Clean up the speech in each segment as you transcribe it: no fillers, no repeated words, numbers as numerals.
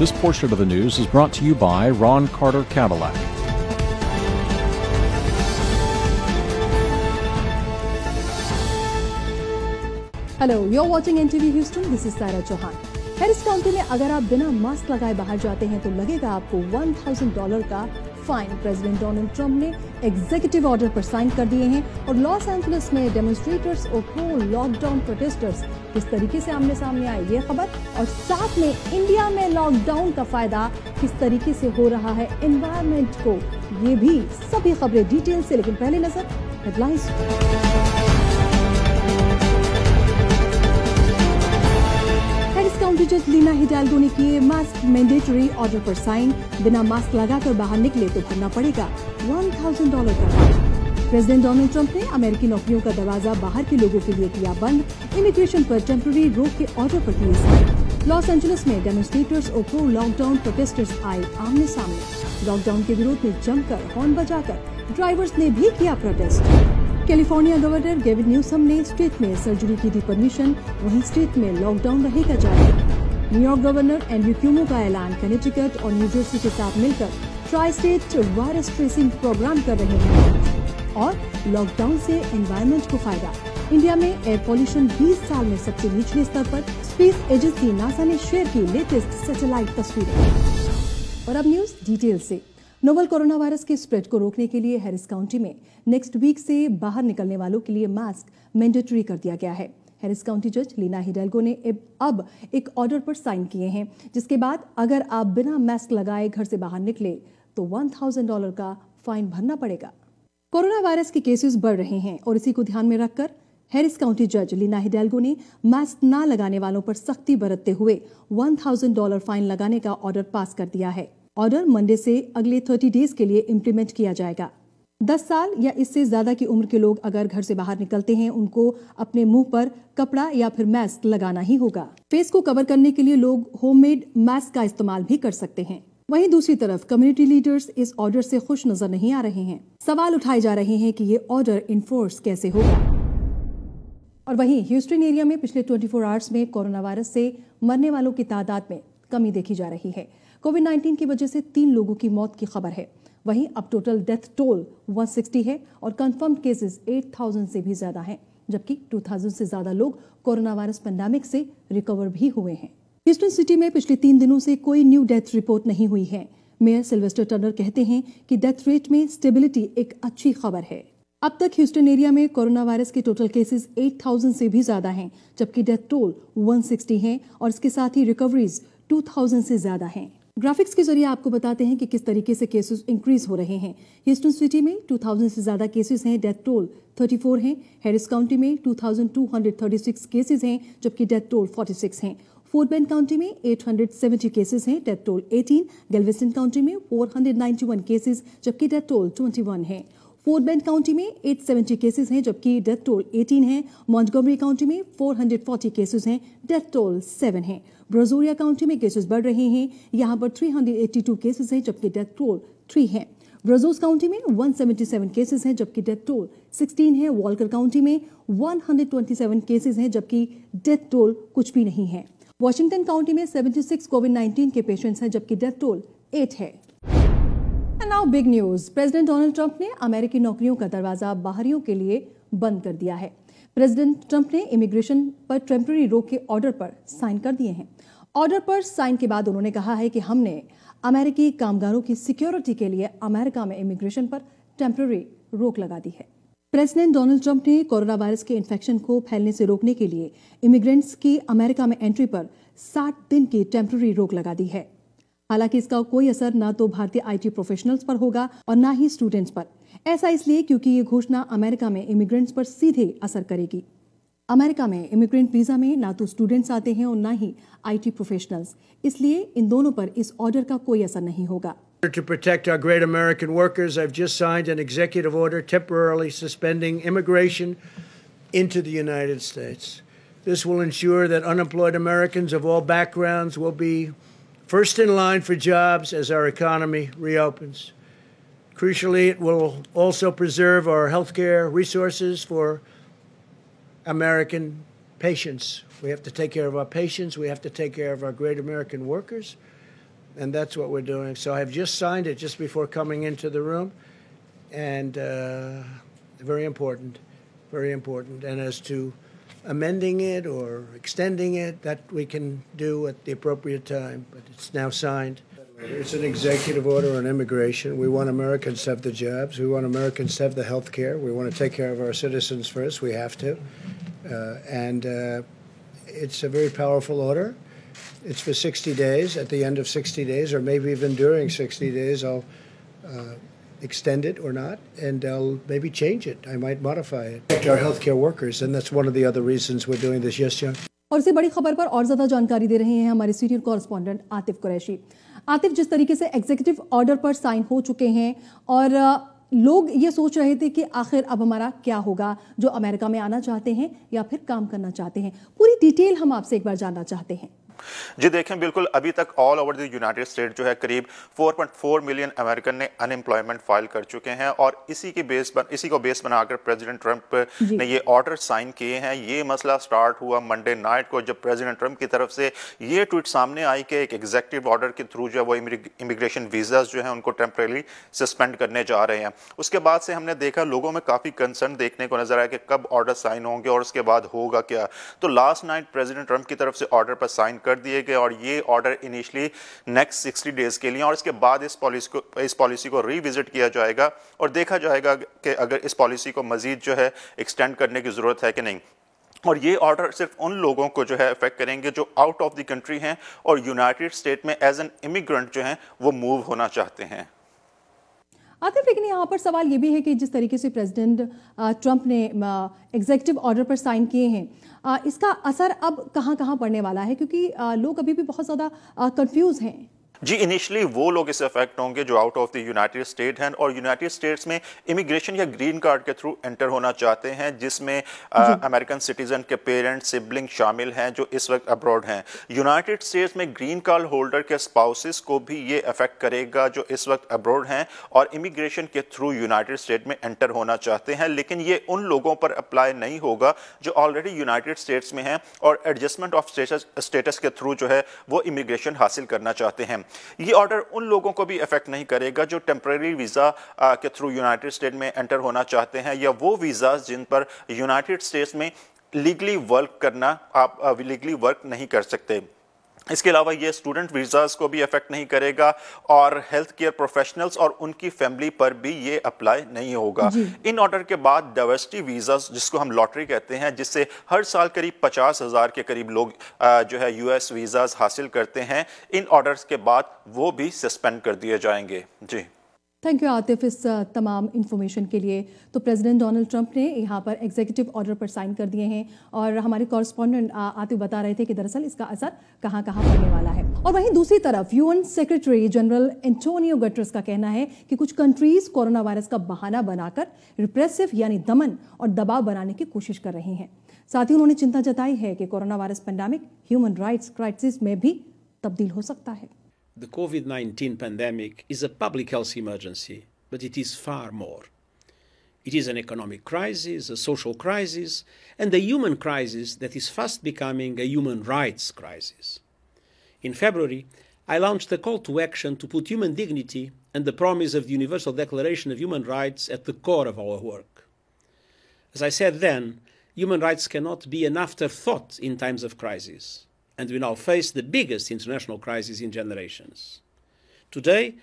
This portion of the news is brought to you by Ron Carter Cadillac. Hello, you're watching NTV Houston. This is सारा Chauhan. Harris county में अगर आप बिना mask लगाए बाहर जाते हैं तो लगेगा आपको $1,000 का फाइन. प्रेसिडेंट डोनाल्ड ट्रंप ने एग्जीक्यूटिव ऑर्डर पर साइन कर दिए हैं और लॉस एंजलिस में डेमोन्स्ट्रेटर्स और प्रो लॉकडाउन प्रोटेस्टर्स किस तरीके से आमने सामने आए, ये खबर, और साथ में इंडिया में लॉकडाउन का फायदा किस तरीके से हो रहा है एनवायरमेंट को, ये भी सभी खबरें डिटेल से. लेकिन पहले नजर हेडलाइंस. काउंटी जज लीना हिडाल्गो ने किए मास्क मैंडेटरी ऑर्डर पर साइन. बिना मास्क लगाकर बाहर निकले तो भरना पड़ेगा $1,000 का फाइन. प्रेसिडेंट डोनाल्ड ट्रंप ने अमेरिकी नौकरियों का दरवाजा बाहर के लोगों के लिए किया बंद. इमिग्रेशन पर टेम्पररी रोक के ऑर्डर पर किए साइन. लॉस एंजलिस में डेमोन्स्ट्रेटर्स और प्रो लॉकडाउन प्रोटेस्टर्स आए आमने सामने. लॉकडाउन के विरोध में जमकर हॉर्न बजाकर ड्राइवर्स ने भी किया protest. California governor Gavin Newsom ने स्टेट में सर्जरी की दी परमिशन. वहीं स्टेट में लॉकडाउन रहेगा जारी. न्यूयॉर्क गवर्नर एंड्रू क्यूमो का ऐलान. कनेटिकट और न्यू जर्सी के साथ मिलकर tri state virus tracing program कर रहे हैं. और लॉकडाउन से एनवायरनमेंट को फायदा. इंडिया में एयर पॉल्यूशन 20 साल में सबसे निचले स्तर पर. स्पेस एजेंसी नासा ने शेयर की लेटेस्ट सैटेलाइट तस्वीरें. और अब न्यूज डिटेल से. नोवल कोरोना वायरस के स्प्रेड को रोकने के लिए हैरिस काउंटी में नेक्स्ट वीक से बाहर निकलने वालों के लिए मास्क मैंडेटरी कर दिया गया है. हैरिस काउंटी जज लीना हिडाल्गो ने अब एक ऑर्डर पर साइन किए हैं, जिसके बाद अगर आप बिना मास्क लगाए घर से बाहर निकले तो $1,000 का फाइन भरना पड़ेगा. कोरोना वायरस के केसेस बढ़ रहे हैं और इसी को ध्यान में रखकर हैरिस काउंटी जज लीना हिडाल्गो ने मास्क न लगाने वालों पर सख्ती बरतते हुए $1,000 फाइन लगाने का ऑर्डर पास कर दिया है. ऑर्डर मंडे से अगले 30 डेज के लिए इम्प्लीमेंट किया जाएगा. 10 साल या इससे ज्यादा की उम्र के लोग अगर घर से बाहर निकलते हैं उनको अपने मुंह पर कपड़ा या फिर मास्क लगाना ही होगा. फेस को कवर करने के लिए लोग होममेड मास्क का इस्तेमाल भी कर सकते हैं. वहीं दूसरी तरफ कम्युनिटी लीडर्स इस ऑर्डर से खुश नजर नहीं आ रहे हैं. सवाल उठाए जा रहे हैं कि ये ऑर्डर इन्फोर्स कैसे होगा. और वहीं ह्यूस्टन एरिया में पिछले 24 आवर्स में कोरोना वायरस से मरने वालों की तादाद में कमी देखी जा रही है. कोविड-19 की वजह से 3 लोगों की मौत की खबर है. वहीं अब टोटल डेथ टोल 160 है और कंफर्म्ड केसेस 8,000 से भी ज्यादा हैं, जबकि 2,000 से ज्यादा लोग कोरोना वायरस पेंडेमिक से रिकवर भी हुए हैं. ह्यूस्टन सिटी में पिछले 3 दिनों से कोई न्यू डेथ रिपोर्ट नहीं हुई है. मेयर सिल्वेस्टर टर्नर कहते हैं कि डेथ रेट में स्टेबिलिटी एक अच्छी खबर है. अब तक ह्यूस्टन एरिया में कोरोना वायरस के टोटल केसेस 8,000 से भी ज्यादा हैं, जबकि डेथ टोल 160 है और इसके साथ ही रिकवरीज 2,000 से ज्यादा हैं. ग्राफिक्स के जरिए आपको बताते हैं कि किस तरीके से केसेस इंक्रीज हो रहे हैं. ह्यूस्टन सिटी में 2,000 से ज्यादा केसेस हैं, डेथ टोल 34 हैं. हैरिस काउंटी में 2,236 केसेस हैं, जबकि डेथ टोल 46 हैं. फोर्ट बेंड काउंटी में 870 केसेस हैं, डेथ टोल 18. गैल्वेस्टन काउंटी में 491 केसेस, जबकि डेथ टोल 21 है. फोर्ट बेंड काउंटी में 870 केसेस हैं, जबकि डेथ टोल 18 है. मॉन्टगोमरी काउंटी में 440 केसेस हैं, डेथ टोल 7 है. ब्राज़ोरिया काउंटी में केसेस बढ़ रहे हैं. यहां पर 382 केसेस हैं, जबकि डेथ टोल 3 है. ब्राज़ोस काउंटी में 177 केसेस हैं, जबकि डेथ टोल 16 है. वॉल्कर काउंटी में 127 केसेस हैं, जबकि डेथ टोल कुछ भी नहीं है. वॉशिंगटन काउंटी में 76 कोविड-19 के पेशेंट्स हैं, जबकि डेथ टोल 8 है. Now big news. President Donald Trump ने अमेरिकी नौकरियों का दरवाजा बाहरियों के लिए बंद कर दिया है. प्रेसिडेंट ट्रंप ने इमिग्रेशन पर टेम्पररी रोक के ऑर्डर पर साइन कर दिए हैं. ऑर्डर पर साइन के बाद उन्होंने कहा है कि हमने अमेरिकी कामगारों की सिक्योरिटी के लिए अमेरिका में इमिग्रेशन पर टेम्पररी रोक लगा दी है. प्रेसिडेंट डोनाल्ड ट्रंप ने कोरोना वायरस के इन्फेक्शन को फैलने से रोकने के लिए इमिग्रेंट्स की अमेरिका में एंट्री पर 60 दिन की टेम्पररी रोक लगा दी है. हालांकि इसका कोई असर न तो भारतीय आईटी प्रोफेशनल्स पर होगा और न ही स्टूडेंट्स पर. ऐसा इसलिए क्योंकि ये घोषणा अमेरिका में इमिग्रेंट्स पर सीधे असर करेगी. अमेरिका में इमिग्रेंट वीजा में ना तो स्टूडेंट्स आते हैं और ना ही आईटी प्रोफेशनल्स, इसलिए इन दोनों पर इस ऑर्डर का कोई असर नहीं होगा. To protect our great American workers, I've just signed an executive order temporarily suspending immigration into the United States. This will ensure that unemployed Americans of all backgrounds will be first in line for jobs as our economy reopens. Crucially, it will also preserve our healthcare resources for American patients. We have to take care of our patients. We have to take care of our great American workers. And that's what we're doing. So I've just signed it just before coming into the room. And very important, very important. And as to amending it or extending it, that we can do at the appropriate time. But it's now signed. It's an executive order on immigration. We want Americans to have the jobs. We want Americans to have the health care. We want to take care of our citizens first. We have to. And it's a very powerful order. It's for 60 days. At the end of 60 days, or maybe even during 60 days, I'll extend it or not, and I'll maybe change it. I might modify it. Our healthcare workers, and that's one of the other reasons we're doing this. Yes, John? और इसी बड़ी खबर पर और ज्यादा जानकारी दे रहे हैं हमारे सीनियर कॉरेस्पॉन्डेंट आतिफ कुरैशी। आतिफ, जिस तरीके से एग्जीक्यूटिव ऑर्डर पर साइन हो चुके हैं और लोग ये सोच रहे थे कि आखिर अब हमारा क्या होगा, जो अमेरिका में आना चाहते हैं या फिर काम करना चाहते हैं, पूरी डिटेल हम आपसे एक बार जानना चाहते हैं। जी देखें, बिल्कुल अभी तक all over the United state जो है करीब 4.4 मिलियन अमेरिकन ने अनएम्प्लॉयमेंट फाइल कर चुके हैं और इसी को बेस बनाकर प्रेसिडेंट ट्रंप ने ये ऑर्डर साइन किए हैं। ये मसला स्टार्ट हुआ मंडे नाइट को, जब प्रेसिडेंट ट्रंप की तरफ से ये ट्वीट सामने आई कि एक एग्जीक्यूटिव ऑर्डर के थ्रू जो है वो इमिग्रेशन वीज़ाज जो है उनको टेम्परेरी सस्पेंड करने जा रहे हैं। उसके बाद से हमने देखा लोगों में काफ़ी कंसर्न देखने को नजर आया कि कब ऑर्डर साइन होंगे और उसके बाद होगा क्या। तो लास्ट नाइट प्रेसिडेंट ट्रंप की तरफ से ऑर्डर पर साइन कर दिए गए और ये ऑर्डर इनिशियली नेक्स्ट 60 डेज के लिए, और इसके बाद इस पॉलिसी को रिविजिट किया जाएगा और देखा जाएगा कि अगर इस पॉलिसी को मजीद जो है एक्सटेंड करने की जरूरत है कि नहीं। और ये ऑर्डर सिर्फ उन लोगों को जो है अफेक्ट करेंगे जो आउट ऑफ द कंट्री हैं और यूनाइटेड स्टेट में एज एन इमिग्रेंट जो है वो मूव होना चाहते हैं। आतिफ, लेकिन यहाँ पर सवाल ये भी है कि जिस तरीके से प्रेसिडेंट ट्रंप ने एग्जीक्यूटिव ऑर्डर पर साइन किए हैं, इसका असर अब कहाँ पड़ने वाला है, क्योंकि लोग अभी भी बहुत ज़्यादा कंफ्यूज हैं। जी, इनिशियली वो लोग इससे अफेक्ट होंगे जो out of the United state हैं और यूनाइटेड स्टेट्स में इमिग्रेशन या ग्रीन कार्ड के थ्रू एंटर होना चाहते हैं, जिसमें अमेरिकन सिटीजन के पेरेंट्स सिबलिंग शामिल हैं जो इस वक्त अब्रॉड हैं। यूनाइटेड स्टेट्स में ग्रीन कार्ड होल्डर के स्पाउसेस को भी ये अफेक्ट करेगा जो इस वक्त अब्रॉड हैं और इमिग्रेशन के थ्रू यूनाइटेड स्टेट में एंटर होना चाहते हैं, लेकिन ये उन लोगों पर अप्लाई नहीं होगा जो ऑलरेडी यूनाइटेड स्टेट्स में हैं और एडजस्टमेंट ऑफ स्टेटस के थ्रू जो है वो इमिग्रेशन हासिल करना चाहते हैं। ये ऑर्डर उन लोगों को भी अफेक्ट नहीं करेगा जो टेम्परेरी वीज़ा के थ्रू यूनाइटेड स्टेट में एंटर होना चाहते हैं या वो वीज़ा जिन पर यूनाइटेड स्टेट्स में लीगली वर्क नहीं कर सकते। इसके अलावा ये स्टूडेंट वीज़ास को भी अफेक्ट नहीं करेगा और हेल्थ केयर प्रोफेशनल्स और उनकी फैमिली पर भी ये अप्लाई नहीं होगा। इन ऑर्डर के बाद डाइवर्सिटी वीज़ास, जिसको हम लॉटरी कहते हैं, जिससे हर साल करीब 50,000 के करीब लोग जो है यूएस वीज़ास हासिल करते हैं, इन ऑर्डर्स के बाद वो भी सस्पेंड कर दिए जाएंगे। जी, थैंक यू आतिफ इस तमाम इन्फॉर्मेशन के लिए। तो प्रेसिडेंट डोनाल्ड ट्रंप ने यहाँ पर एग्जीक्यूटिव ऑर्डर पर साइन कर दिए हैं और हमारे कॉरेस्पॉन्डेंट आतिफ बता रहे थे कि दरअसल इसका असर कहाँ पड़ने वाला है। और वहीं दूसरी तरफ UN secretary general Antonio Guterres का कहना है कि कुछ कंट्रीज कोरोना वायरस का बहाना बनाकर रिप्रेसिव यानी दमन और दबाव बनाने की कोशिश कर रही हैं। साथ ही उन्होंने चिंता जताई है कि corona virus pandemic human rights crisis में भी तब्दील हो सकता है। The COVID-19 pandemic is a public health emergency, but it is far more. It is an economic crisis, a social crisis, and a human crisis that is fast becoming a human rights crisis. In February, I launched a call to action to put human dignity and the promise of the Universal Declaration of Human Rights at the core of our work. As I said then, human rights cannot be an afterthought in times of crisis. And we now face the biggest international crisis in generations. Today,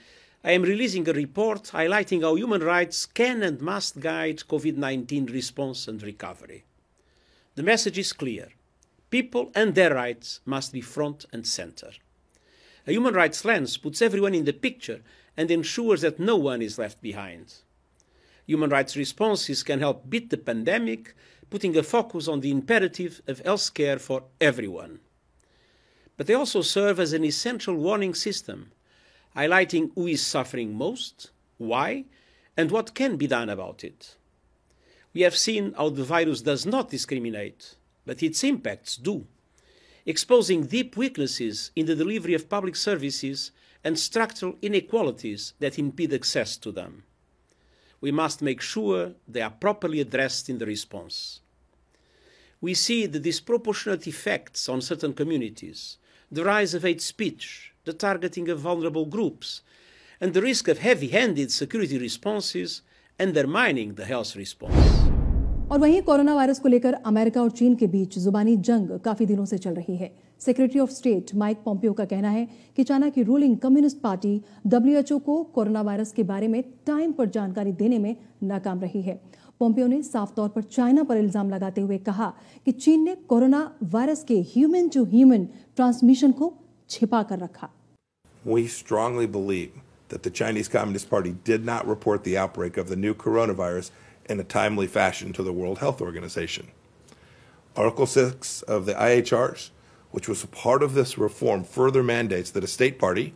I am releasing a report highlighting how human rights can and must guide COVID-19 response and recovery. The message is clear. People and their rights must be front and center. A human rights lens puts everyone in the picture and ensures that no one is left behind. Human rights responses can help beat the pandemic, putting a focus on the imperative of health care for everyone. But they also serve as an essential warning system, highlighting who is suffering most, why, and what can be done about it. We have seen how the virus does not discriminate, but its impacts do, exposing deep weaknesses in the delivery of public services and structural inequalities that impede access to them. We must make sure they are properly addressed in the response. We see the disproportionate effects on certain communities, the rise of hate speech, the targeting of vulnerable groups, and the risk of heavy-handed security responses undermining the health response. और वहीं corona virus को लेकर America और चीन के बीच जुबानी जंग काफी दिनों से चल रही है। Secretary of state Mike Pompeo का कहना है कि चाइना की रूलिंग कम्युनिस्ट पार्टी WHO को कोरोना वायरस के बारे में टाइम पर जानकारी देने में नाकाम रही है। पोम्पियो ने साफ तौर पर चाइना पर इल्जाम लगाते हुए कहा कि चीन ने कोरोना वायरस के ह्यूमन टू ह्यूमन ट्रांसमिशन को छिपा कर रखा। We strongly believe that the Chinese Communist Party did not report the outbreak of the new coronavirus in a timely fashion to the World Health Organization. Article 6 of the IHRs, which was a part of this reform, further mandates that a state party,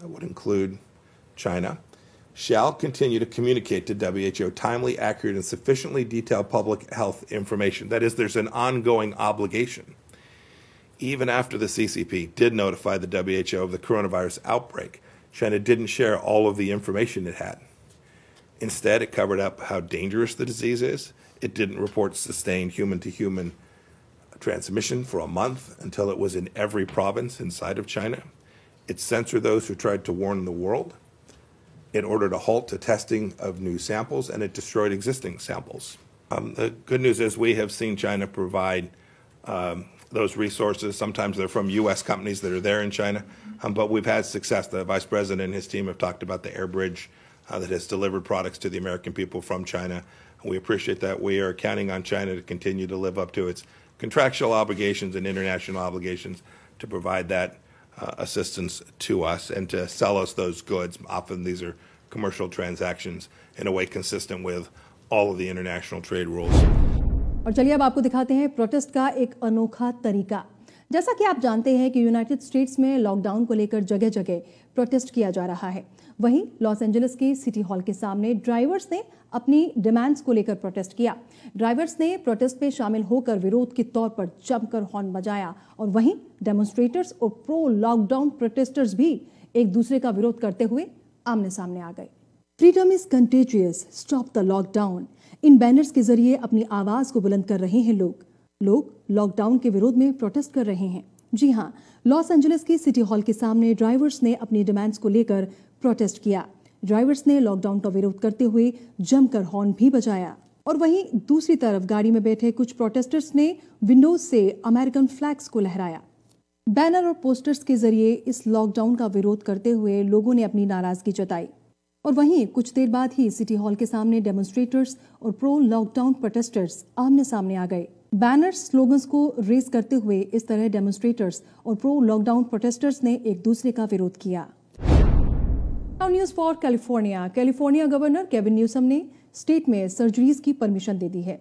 that would include China, shall continue to communicate to WHO timely, accurate, and sufficiently detailed public health information. That is, there's an ongoing obligation. Even after the CCP did notify the WHO of the coronavirus outbreak, China didn't share all of the information it had. Instead, it covered up how dangerous the disease is. It didn't report sustained human-to-human transmission for a month until it was in every province inside of China. It censored those who tried to warn the world. It ordered a halt to testing of new samples, and it destroyed existing samples. The good news is we have seen China provide those resources. Sometimes they're from U.S. companies that are there in China, but we've had success. The Vice President and his team have talked about the air bridge that has delivered products to the American people from China. We appreciate that. We are counting on China to continue to live up to its contractual obligations and international obligations to provide that assistance to us and to sell us those goods. Often these are commercial transactions in a way consistent with all of the international trade rules. और चलिए अब आपको दिखाते हैं protest का एक अनोखा तरीका। जैसा कि आप जानते हैं कि यूनाइटेड स्टेट्स में लॉकडाउन को लेकर जगह जगह प्रोटेस्ट किया जा रहा है। वहीं लॉस एंजलिस के सिटी हॉल के सामने ड्राइवर्स ने अपनी डिमांड्स को लेकर प्रोटेस्ट किया। ड्राइवर्स ने प्रोटेस्ट में शामिल होकर विरोध के तौर पर जमकर हॉर्न बजाया और वहीं डेमोन्स्ट्रेटर्स और प्रो लॉकडाउन प्रोटेस्टर्स भी एक दूसरे का विरोध करते हुए आमने सामने आ गए। Freedom is contagious, stop the lockdown. In banners के जरिए अपनी आवाज को बुलंद कर रहे हैं लोग लॉकडाउन के विरोध में प्रोटेस्ट कर रहे हैं। जी हां, लॉस एंजलिस के सिटी हॉल के सामने ड्राइवर्स ने अपनी डिमांड्स को लेकर प्रोटेस्ट किया। ड्राइवर्स ने लॉकडाउन का विरोध करते हुए जमकर हॉर्न भी बजाया और वहीं दूसरी तरफ गाड़ी में बैठे कुछ प्रोटेस्टर्स ने विंडोज से अमेरिकन फ्लैग्स को लहराया। बैनर और पोस्टर्स के जरिए इस लॉकडाउन का विरोध करते हुए लोगों ने अपनी नाराजगी जताई और वहीं कुछ देर बाद ही सिटी हॉल के सामने डेमोन्स्ट्रेटर्स और प्रो लॉकडाउन प्रोटेस्टर्स आमने सामने आ गए। बैनर्स स्लोगन्स को रेज करते हुए इस तरह डेमोन्स्ट्रेटर्स और प्रो लॉकडाउन प्रोटेस्टर्स ने एक दूसरे का विरोध किया। News for California. California governor Kevin Newsom ने स्टेट में सर्जरीज की परमिशन दे दी है,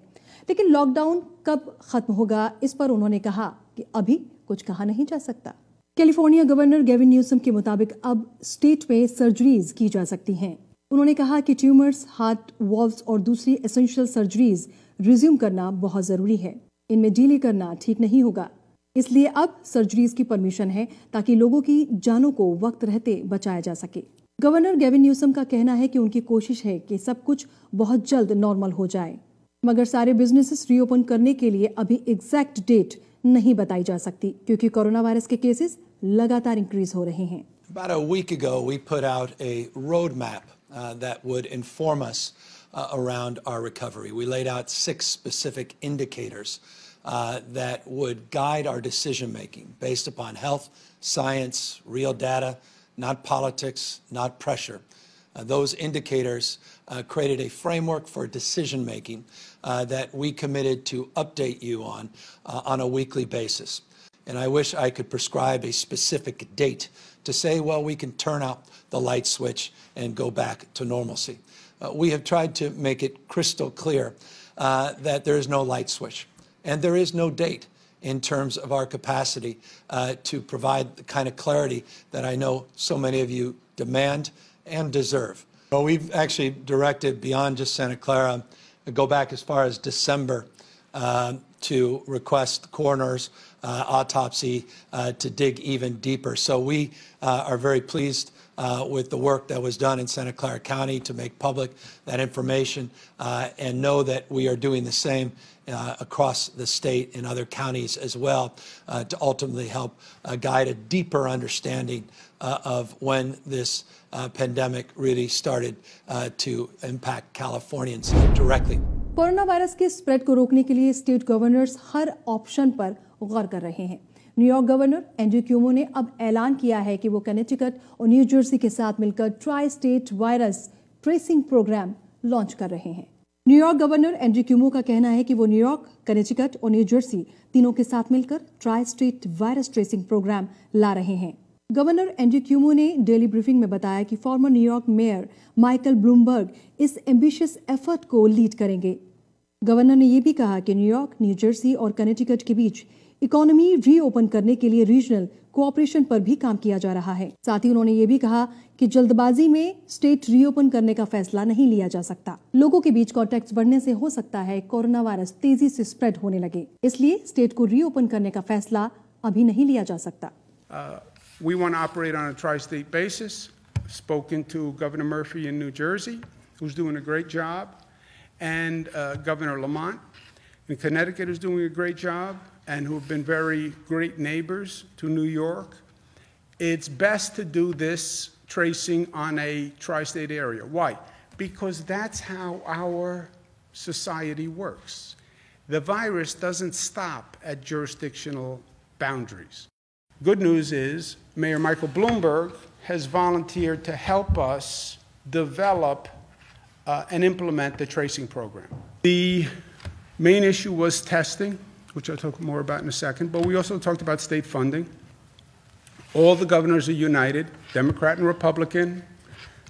लेकिन लॉकडाउन कब खत्म होगा इस पर उन्होंने कहा कि अभी कुछ कहा नहीं जा सकता। कैलिफोर्निया गवर्नर गेविन न्यूसम के मुताबिक अब स्टेट में सर्जरीज की जा सकती हैं। उन्होंने कहा कि ट्यूमर्स, हार्ट वॉल्व्स और दूसरी एसेंशियल सर्जरीज रिज्यूम करना बहुत जरूरी है। इनमें डीले करना ठीक नहीं होगा, इसलिए अब सर्जरीज की परमिशन है ताकि लोगों की जानों को वक्त रहते बचाया जा सके। गवर्नर गेविन न्यूसम का कहना है कि उनकी कोशिश है कि सब कुछ बहुत जल्द नॉर्मल हो जाए, मगर सारे बिजनेसेस रीओपन करने के लिए अभी एग्जैक्ट डेट नहीं बताई जा सकती क्योंकि कोरोना वायरस के केसेस लगातार इंक्रीज हो रहे हैं। About a week ago, we put out a roadmap that would inform us around our recovery. We laid out 6 specific indicators that would guide our decision making based upon health, science, real data, not politics, not pressure. Those indicators created a framework for decision making that we committed to update you on a weekly basis. And I wish I could prescribe a specific date to say, well, we can turn out the light switch and go back to normalcy. We have tried to make it crystal clear that there is no light switch and there is no date in terms of our capacity to provide the kind of clarity that I know so many of you demand and deserve. Well, we've actually directed beyond just Santa Clara, go back as far as December to request coroner's autopsy to dig even deeper. So we are very pleased with the work that was done in Santa Clara County to make public that information and know that we are doing the same across the state and other counties as well to ultimately help guide a deeper understanding of when this pandemic really started to impact Californians directly. Corona virus के spread को रोकने के लिए state governors हर option पर गौर कर रहे हैं। New York governor Andrew Cuomo ने अब ऐलान किया है कि वो कनेटिकट और न्यू जर्सी के साथ मिलकर tri state virus tracing program launch कर रहे हैं। न्यूयॉर्क गवर्नर एंड्रू क्यूमो का कहना है कि वो न्यूयॉर्क, कनेटिकट और न्यू जर्सी तीनों के साथ मिलकर tri state virus tracing program ला रहे हैं। गवर्नर एंड्रू क्यूमो ने डेली ब्रीफिंग में बताया कि former New York mayor Michael Bloomberg इस एम्बिशियस एफर्ट को लीड करेंगे। गवर्नर ने यह भी कहा कि न्यूयॉर्क, न्यू जर्सी और कनेटिकट के बीच इकोनॉमी रीओपन करने के लिए रीजनल कोऑपरेशन पर भी काम किया जा रहा है। साथ ही उन्होंने ये भी कहा कि जल्दबाजी में स्टेट रीओपन करने का फैसला नहीं लिया जा सकता। लोगों के बीच कॉन्टैक्ट्स बढ़ने से हो सकता है कोरोना वायरस तेजी से स्प्रेड होने लगे, इसलिए स्टेट को रीओपन करने का फैसला अभी नहीं लिया जा सकता। We want to operate on a tri-state basis. Spoken to Governor Murphy in New Jersey, who's doing a great job, and Governor Lamont in Connecticut is doing a great job, and who have been very great neighbors to New York. It's best to do this tracing on a tri-state area. Why? Because that's how our society works. The virus doesn't stop at jurisdictional boundaries. Good news is Mayor Michael Bloomberg has volunteered to help us develop and implement the tracing program. The main issue was testing, which I'll talk more about in a second, but we also talked about state funding. All the governors are united, Democrat and Republican,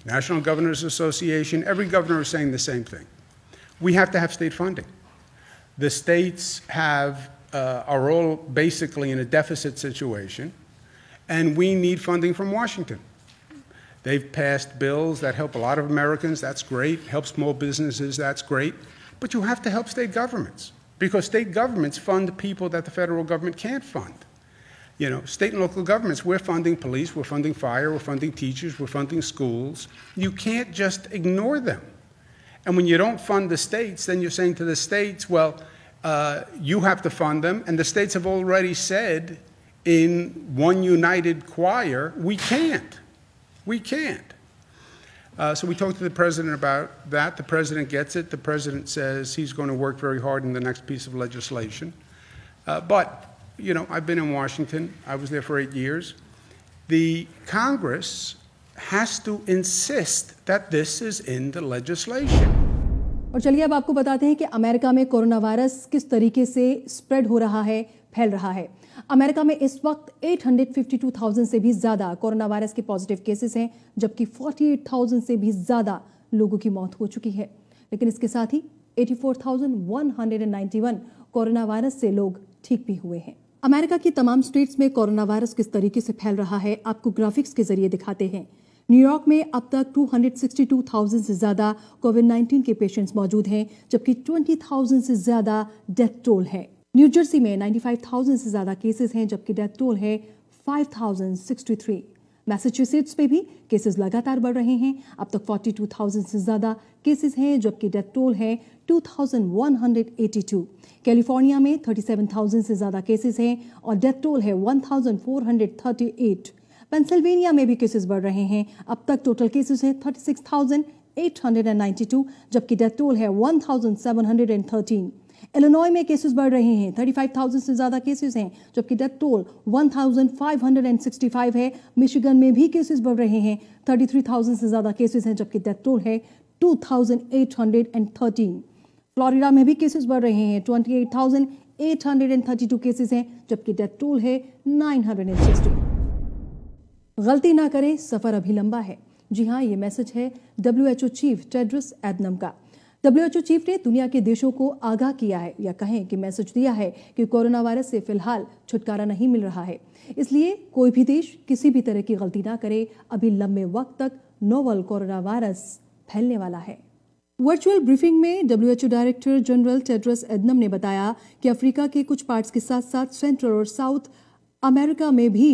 National Governors Association, every governor is saying the same thing. We have to have state funding. The states are all basically in a deficit situation, and we need funding from Washington. They've passed bills that help a lot of Americans, that's great, help small businesses, that's great, but you have to help state governments, because state governments fund people that the federal government can't fund. You know, state and local governments, we're funding police, we're funding fire, we're funding teachers, we're funding schools. You can't just ignore them. And when you don't fund the states, then you're saying to the states, well, you have to fund them, and the states have already said in one united choir, we can't. We can't. So we talked to the president about that. The president gets it. The president says he's going to work very hard in the next piece of legislation. But, you know, I've been in Washington. I was there for 8 years. The Congress has to insist that this is in the legislation. और चलिए अब आपको बताते हैं कि America में corona virus किस तरीके से स्प्रेड हो रहा है, फैल रहा है। अमेरिका में इस वक्त 852,000 से भी ज्यादा कोरोना वायरस के पॉजिटिव केसेस हैं, जबकि 48,000 से भी ज्यादा लोगों की मौत हो चुकी है। लेकिन इसके साथ ही 84,191 कोरोना वायरस से लोग ठीक भी हुए हैं। अमेरिका की तमाम स्टेट्स में कोरोना वायरस किस तरीके से फैल रहा है आपको ग्राफिक्स के जरिए दिखाते हैं। न्यूयॉर्क में अब तक 262,000 से ज्यादा कोविड-19 के पेशेंट्स मौजूद हैं, जबकि 20,000 से ज्यादा डेथ टोल है। न्यू जर्सी में 95,000 से ज्यादा केसेस हैं, जबकि डेथ टोल है 5,063। मैसाचुसेट्स में भी केसेस लगातार बढ़ रहे हैं। अब तक 42,000 से ज्यादा केसेस हैं, जबकि डेथ टोल है 2,182। कैलिफोर्निया में 37,000 से ज्यादा केसेस हैं और डेथ टोल है 1,438। पेंसिल्वेनिया में भी केसेस बढ़ रहे हैं। अब तक टोटल केसेस है 36,892, जबकि डेथ टोल है 1,713। इलिनॉय में केसेस बढ़ रहे हैं, 35,000 से ज्यादा केसेस हैं, जबकि डेथ टोल 1,565 है। मिशिगन में भी केसेस बढ़ रहे हैं, 33,000 से ज्यादा केसेस हैं, जबकि डेथ टोल है 2,813। फ्लोरिडा में भी केसेस बढ़ रहे हैं, 28,832 केसेस हैं, जबकि डेथ टोल है 960। गलती ना करें, सफर अभी लंबा है। जी हाँ, ये मैसेज है WHO चीफ टेड्रस एडनम का। WHO चीफ ने दुनिया के देशों को आगाह किया है, या कहें कि मैसेज दिया है कि कोरोना वायरस से फिलहाल छुटकारा नहीं मिल रहा है, इसलिए कोई भी देश किसी भी तरह की गलती ना करे। अभी लंबे वक्त तक नोवल कोरोना वायरस फैलने वाला है। वर्चुअल ब्रीफिंग में WHO director general Tedros Adhanom ने बताया कि अफ्रीका के कुछ पार्ट्स के साथ साथ सेंट्रल और साउथ अमेरिका में भी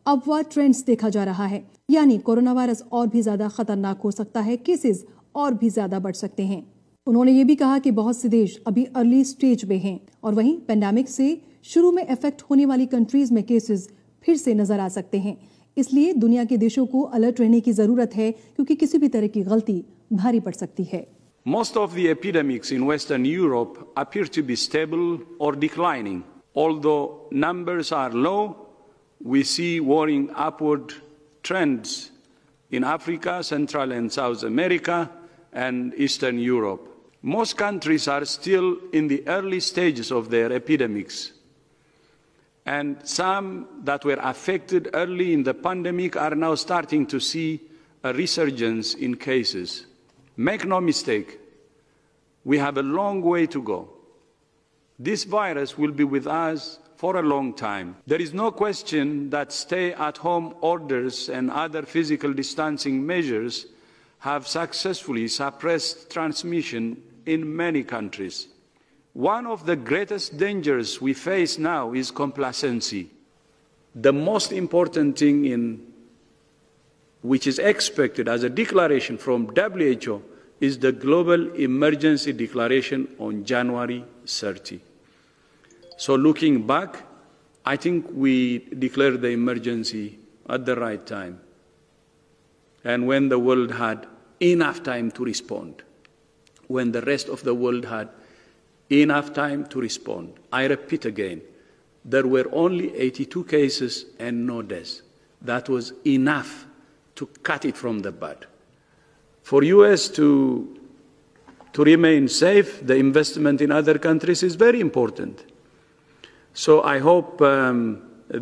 अपवार्ड ट्रेंड्स देखा जा रहा है, यानी कोरोना वायरस और भी ज्यादा खतरनाक हो सकता है, केसेस और भी ज्यादा बढ़ सकते हैं। उन्होंने ये भी कहा कि बहुत से देश अभी अर्ली स्टेज में हैं और वहीं पेंडेमिक से शुरू में इफेक्ट होने वाली कंट्रीज में केसेस फिर से नजर आ सकते हैं। इसलिए दुनिया के देशों को अलर्ट रहने की जरूरत है, क्योंकि किसी भी तरह की गलती भारी पड़ सकती है। Most of the epidemics in Western Europe appear to be stable or declining. Although numbers are low, we see worrying upward trends in Africa, Central and South America, and Eastern Europe. Most countries are still in the early stages of their epidemics, and some that were affected early in the pandemic are now starting to see a resurgence in cases. Make no mistake, we have a long way to go. This virus will be with us for a long time. There is no question that stay-at-home orders and other physical distancing measures have successfully suppressed transmission in many countries. One of the greatest dangers we face now is complacency. The most important thing which is expected as a declaration from WHO is the Global Emergency Declaration on January 30. So looking back, I think we declared the emergency at the right time, and when the world had enough time to respond, when the rest of the world had enough time to respond. I repeat again, there were only 82 cases and no deaths. That was enough to cut it from the bud. For US to remain safe, the investment in other countries is very important. So I hope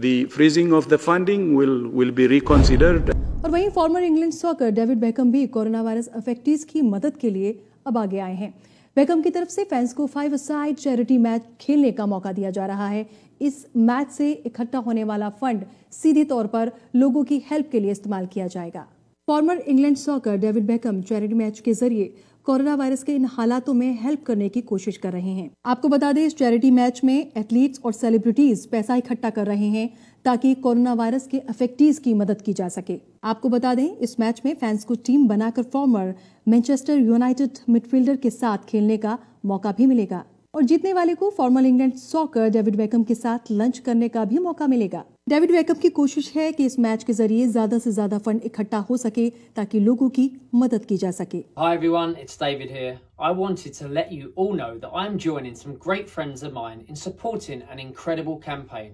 the freezing of the funding will be reconsidered. और वहीं farmer England soccer David become भी corona virus affectees की मदद के लिए अब आगे आए हैं। बेकम की तरफ से फैंस को 5-a-side चैरिटी मैच खेलने का मौका दिया जा रहा है। इस मैच से इकट्ठा होने वाला फंड सीधे तौर पर लोगों की हेल्प के लिए इस्तेमाल किया जाएगा। Farmer England soccer David become charity match के जरिए कोरोना वायरस के इन हालातों में हेल्प करने की कोशिश कर रहे हैं। आपको बता दें, इस चैरिटी मैच में एथलीट्स और सेलिब्रिटीज पैसा इकट्ठा कर रहे हैं ताकि कोरोना वायरस के अफेक्टीज की मदद की जा सके। आपको बता दें, इस मैच में फैंस को टीम बनाकर फॉर्मर मैनचेस्टर यूनाइटेड मिडफील्डर के साथ खेलने का मौका भी मिलेगा और जीतने वाले को farmer England soccer David become के साथ लंच करने का भी मौका मिलेगा। डेविड बेकम की कोशिश है कि इस मैच के जरिए ज्यादा से ज्यादा फंड इकट्ठा हो सके ताकि लोगों की मदद की जा सके। Hi everyone, it's David here. I wanted to let you all know that I'm joining some great friends of mine in supporting an incredible campaign.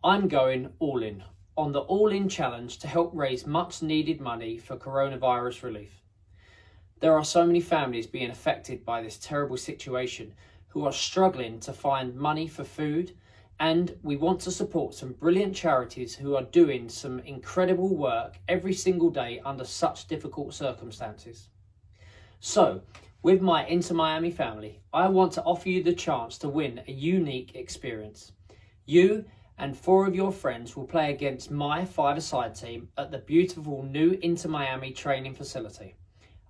I'm going all in on the All In Challenge to help raise much needed money for coronavirus relief. There are so many families being affected by this terrible situation who are struggling to find money for food, and we want to support some brilliant charities who are doing some incredible work every single day under such difficult circumstances. So, with my Inter Miami family, I want to offer you the chance to win a unique experience. You and 4 of your friends will play against my 5-a-side team at the beautiful new Inter Miami training facility.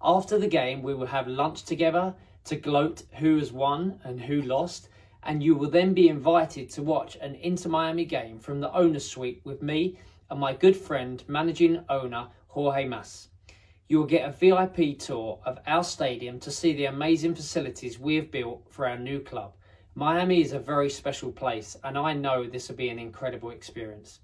After the game, we will have lunch together to gloat who has won and who lost, and you will then be invited to watch an Inter Miami game from the owner's suite with me and my good friend, managing owner Jorge Mas. You will get a VIP tour of our stadium to see the amazing facilities we have built for our new club. Miami is a very special place, and I know this will be an incredible experience.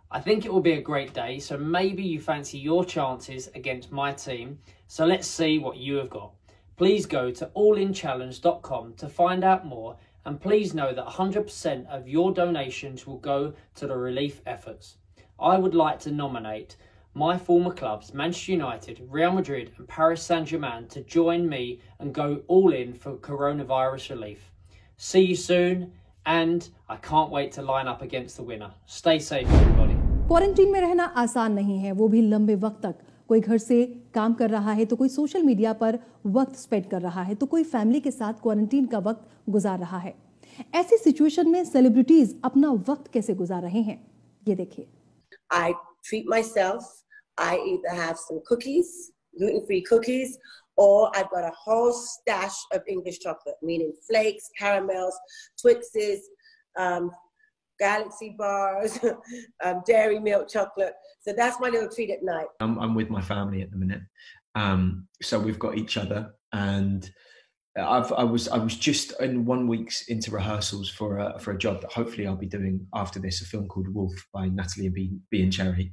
I think it will be a great day, so maybe you fancy your chances against my team, so let's see what you have got. Please go to allinchallenge.com to find out more, and please know that 100% of your donations will go to the relief efforts. I would like to nominate my former clubs, Manchester United, Real Madrid and Paris Saint-Germain, to join me and go all in for coronavirus relief. See you soon, and I can't wait to line up against the winner. Stay safe, everybody. Quarantine में रहना आसान नहीं है, वो भी लंबे वक्त तक। कोई घर से काम कर रहा है तो कोई सोशल मीडिया पर वक्त स्पेंड कर रहा है तो कोई फैमिली के साथ क्वारंटीन का वक्त गुजार रहा है। ऐसी सिचुएशन में सेलिब्रिटीज अपना वक्त कैसे गुजार रहे हैं, ये देखिए। I treat myself. I either have some cookies, gluten-free cookies, or I've got a whole stash of English chocolate, meaning flakes, caramels, Twixes, Galaxy bars, dairy milk chocolate. So that's my little treat at night. I'm with my family at the minute. So we've got each other, and I was just in 1 week into rehearsals for a job that hopefully I'll be doing after this, a film called Wolf by Natalie B and Cherry.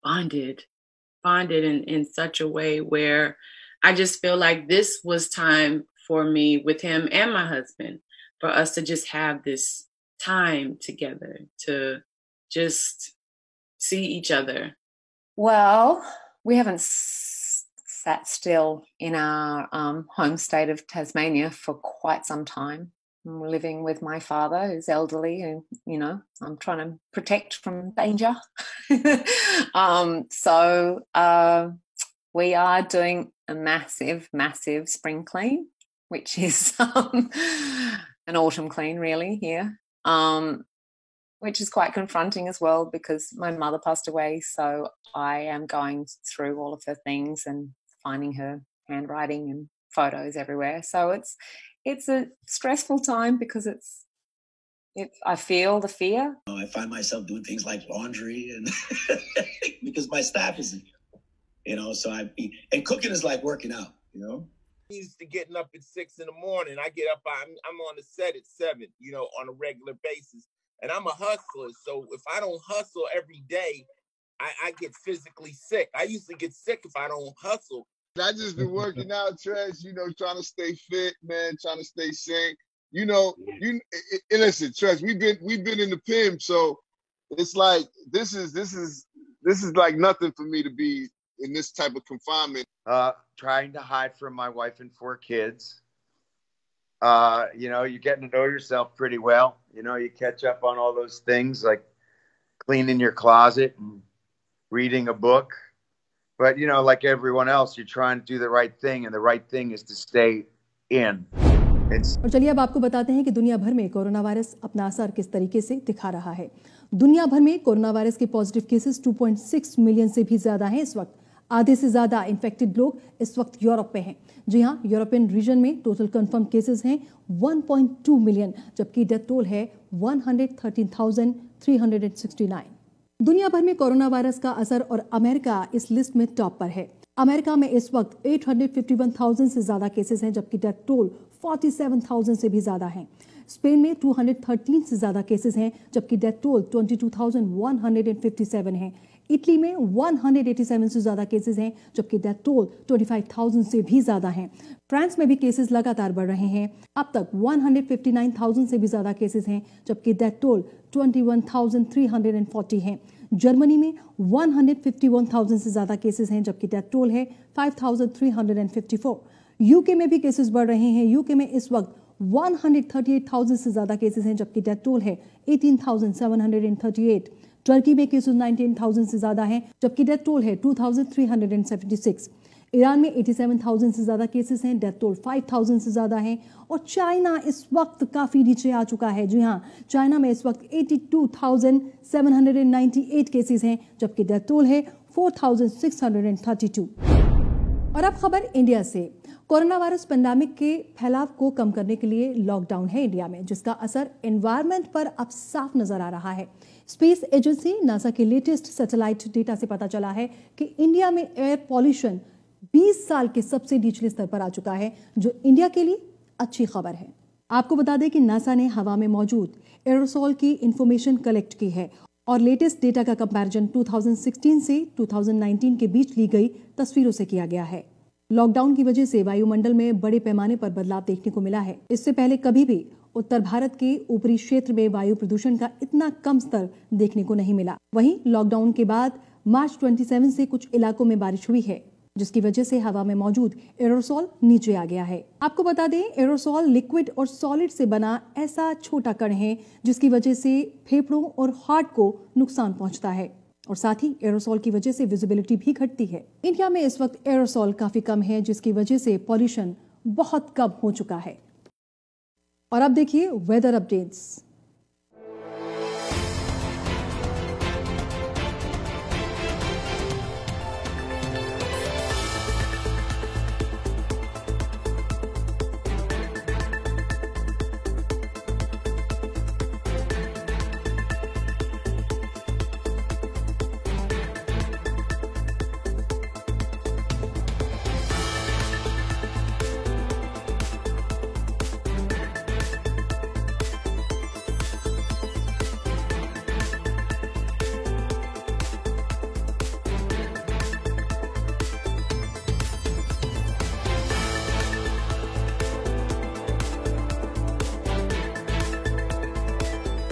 Bonded in such a way where I just feel like this was time for me with him and my husband, for us to just have this time together, to just see each other. Well, we haven't sat still in our home state of Tasmania for quite some time. I'm living with my father, who's elderly, and I'm trying to protect from danger. So we are doing a massive spring clean, which is an autumn clean really here, which is quite confronting as well because my mother passed away. So I am going through all of her things and finding her handwriting and photos everywhere. So it's a stressful time because I feel the fear. I find myself doing things like laundry and because my staff isn't here, so and cooking is like working out, Used to getting up at 6 in the morning. I get up, I'm on the set at 7, on a regular basis. And I'm a hustler. So if I don't hustle every day, I get physically sick. I usually get sick if I don't hustle. I just been working out, Tresh, trying to stay fit, man, trying to stay sane. Listen, Tresh, we've been in the pen, so it's like this is like nothing for me to be in this type of confinement. Trying to hide from my wife and 4 kids. You're getting to know yourself pretty well. You catch up on all those things like cleaning your closet and reading a book. But, like everyone else, you're trying to do the right thing, and the right thing is to stay in. और चलिए अब आपको बताते हैं कि दुनिया भर में कोरोना वायरस अपना असर किस तरीके से दिखा रहा है। दुनिया भर में कोरोना वायरस के पॉजिटिव केसेस 2.6 मिलियन से भी ज्यादा हैं इस वक्त। आधे से ज्यादा इन्फेक्टेड लोग इस वक्त यूरोप में हैं। जी हां, यूरोपियन रीजन में टोटल कंफर्म केसेस हैं 1.2 मिलियन, जबकि डेथ टोल है 113,369। दुनिया भर में कोरोना वायरस का असर और अमेरिका इस लिस्ट में टॉप पर है। अमेरिका में इस वक्त 851,000 से ज्यादा केसेस हैं, जबकि डेथ टोल 47,000 से भी ज्यादा हैं। स्पेन में 213 से ज्यादा केसेस हैं, जबकि डेथ टोल 22,157 है। इटली में 187 से ज्यादा केसेस हैं, जबकि डेथ टोल 25,000 से भी ज्यादा हैं। फ्रांस में भी केसेस लगातार बढ़ रहे हैं। अब तक 159,000 से भी ज्यादा केसेस हैं, जबकि डेथ टोल 21,340 हैं। जर्मनी में 151,000 से ज्यादा केसेस हैं, जबकि डेथ टोल है 5,354। यूके में भी केसेस बढ़ रहे हैं। यूके में इस वक्त 138,000 से ज्यादा केसेस हैं, जबकि डेथ टोल है 18,738। टर्की में केसेस 19,000 से ज्यादा हैं, जबकि डेथ टोल है 2,376। ईरान में 87,000 से ज्यादा केसेस हैं, डेथ टोल 5,000 से ज्यादा है। और चाइना इस वक्त काफी नीचे आ चुका है। जी हाँ, चाइना में इस वक्त 82,798 केसेस हैं, जबकि डेथ टोल है 4,632। और अब खबर इंडिया से। कोरोना वायरस पेंडेमिक के फैलाव को कम करने के लिए लॉकडाउन है इंडिया में, जिसका असर एनवायरनमेंट पर अब साफ नजर आ रहा है। स्पेस एजेंसी नासा के लेटेस्ट सैटेलाइट डेटा से पता चला है कि इंडिया में एयर पॉल्यूशन 20 साल के सबसे निचले स्तर पर आ चुका है, जो इंडिया के लिए अच्छी खबर है। आपको बता दें कि नासा ने हवा में मौजूद एरोसोल की इंफॉर्मेशन कलेक्ट की है और लेटेस्ट डेटा का कंपैरिजन 2016 से 2019 के बीच ली गई तस्वीरों से किया गया है। लॉकडाउन की वजह से वायुमंडल में बड़े पैमाने पर बदलाव देखने को मिला है। इससे पहले कभी भी उत्तर भारत के ऊपरी क्षेत्र में वायु प्रदूषण का इतना कम स्तर देखने को नहीं मिला। वहीं लॉकडाउन के बाद मार्च 27 से कुछ इलाकों में बारिश हुई है, जिसकी वजह से हवा में मौजूद एरोसोल नीचे आ गया है। आपको बता दें, एरोसोल लिक्विड और सॉलिड से बना ऐसा छोटा कण है जिसकी वजह से फेफड़ों और हार्ट को नुकसान पहुंचता है और साथ ही एरोसोल की वजह से विजिबिलिटी भी घटती है। इंडिया में इस वक्त एरोसोल काफी कम है, जिसकी वजह से पॉल्यूशन बहुत कम हो चुका है। और अब देखिए वेदर अपडेट्स।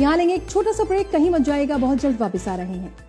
यहाँ लेंगे एक छोटा सा ब्रेक, कहीं मत जाएगा, बहुत जल्द वापस आ रहे हैं।